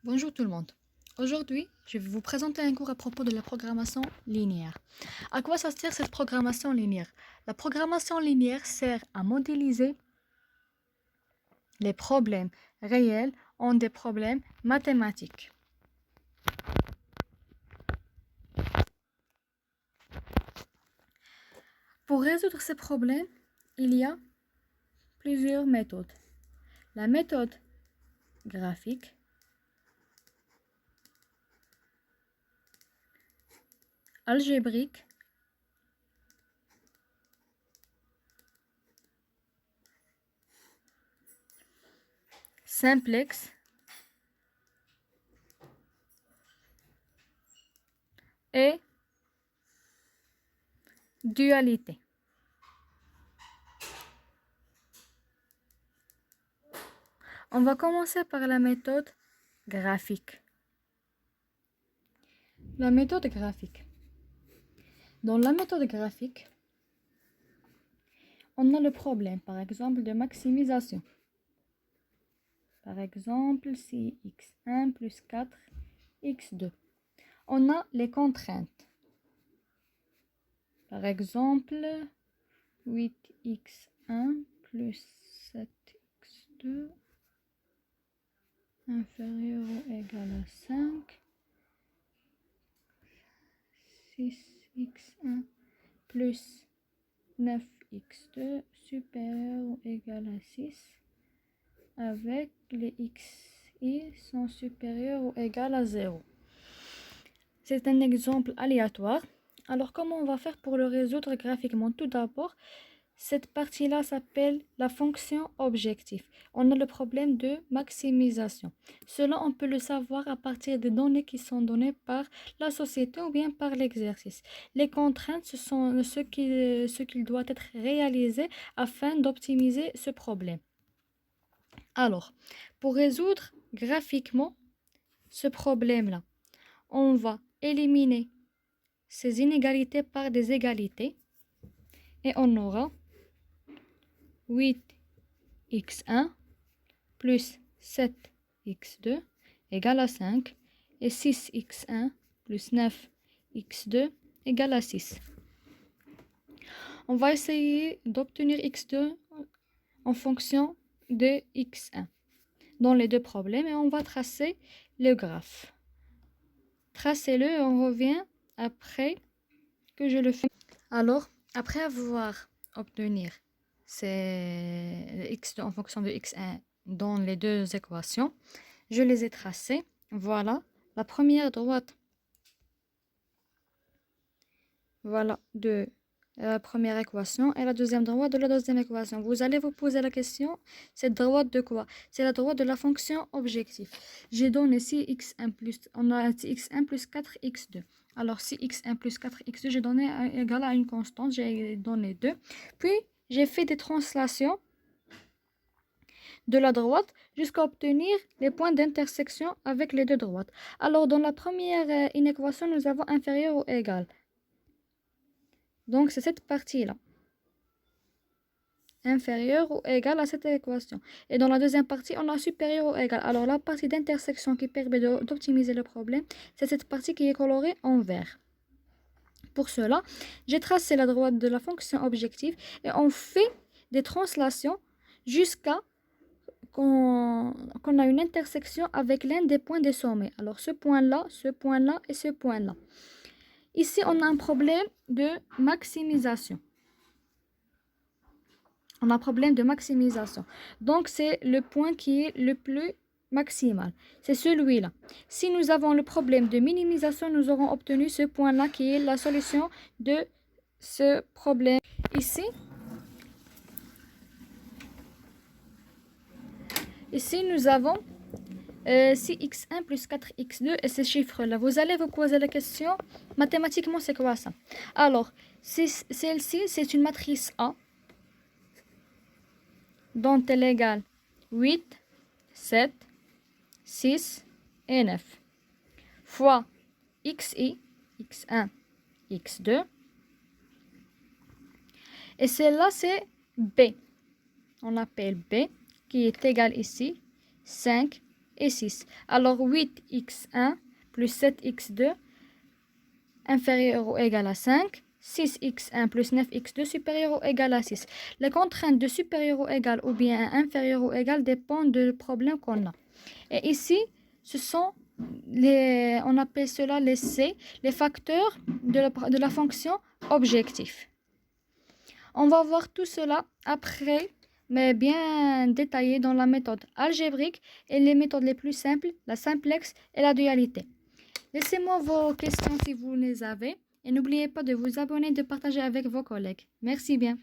Bonjour tout le monde. Aujourd'hui, je vais vous présenter un cours à propos de la programmation linéaire. À quoi ça sert cette programmation linéaire? La programmation linéaire sert à modéliser les problèmes réels en des problèmes mathématiques. Pour résoudre ces problèmes, il y a plusieurs méthodes. La méthode graphique, algébrique, simplex et dualité. On va commencer par la méthode graphique. La méthode graphique. Dans la méthode graphique, on a le problème, par exemple, de maximisation. Par exemple, si x1 plus 4, x2. On a les contraintes. Par exemple, 8x1 plus 7x2 inférieur ou égal à 5. 6x1 plus 9x2 supérieur ou égal à 6 avec les xi sont supérieurs ou égal à 0. C'est un exemple aléatoire. Alors comment on va faire pour le résoudre graphiquement? Tout d'abord, cette partie-là s'appelle la fonction objectif. On a le problème de maximisation. Cela, on peut le savoir à partir des données qui sont données par la société ou bien par l'exercice. Les contraintes, ce sont ce qui doit être réalisé afin d'optimiser ce problème. Alors, pour résoudre graphiquement ce problème-là, on va éliminer ces inégalités par des égalités et on aura 8x1 plus 7x2 égale à 5 et 6x1 plus 9x2 égale à 6. On va essayer d'obtenir x2 en fonction de x1 dans les deux problèmes et on va tracer le graphe. Tracez-le et on revient après que je le fais. Alors, après avoir obtenu x2 en fonction de x1 dans les deux équations, je les ai tracées. Voilà la première droite. Voilà de la première équation et la deuxième droite de la deuxième équation. Vous allez vous poser la question, cette droite de quoi? C'est la droite de la fonction objectif. J'ai donné 6x1 plus, on a 6x1 plus 4x2. Alors 6x1 plus 4x2, j'ai donné égal à une constante, j'ai donné 2. Puis j'ai fait des translations de la droite jusqu'à obtenir les points d'intersection avec les deux droites. Alors dans la première inéquation, nous avons inférieur ou égal. Donc, c'est cette partie-là. Inférieur ou égal à cette équation. Et dans la deuxième partie, on a supérieur ou égal. Alors, la partie d'intersection qui permet d'optimiser le problème, c'est cette partie qui est colorée en vert. Pour cela, j'ai tracé la droite de la fonction objective et on fait des translations jusqu'à qu'on a une intersection avec l'un des points des sommets. Alors, ce point-là et ce point-là. Ici, on a un problème de maximisation. On a un problème de maximisation. Donc, c'est le point qui est le plus maximal. C'est celui-là. Si nous avons le problème de minimisation, nous aurons obtenu ce point-là qui est la solution de ce problème. Ici nous avons 6x1 plus 4x2 et ces chiffres-là. Vous allez vous poser la question, mathématiquement, c'est quoi ça? Alors, celle-ci, c'est une matrice A dont elle est égale 8, 7, 6 et 9 fois xi, x1, x2. Et celle-là, c'est B. On appelle B qui est égal ici 5 et 6. Alors 8x1 plus 7x2 inférieur ou égal à 5. 6x1 plus 9x2 supérieur ou égal à 6. Les contraintes de supérieur ou égal ou bien inférieur ou égal dépendent du problème qu'on a. Et ici, ce sont on appelle cela les C, les facteurs de la fonction objectif. On va voir tout cela après, mais bien détaillé dans la méthode algébrique et les méthodes les plus simples, la simplex et la dualité. Laissez-moi vos questions si vous les avez et n'oubliez pas de vous abonner et de partager avec vos collègues. Merci bien.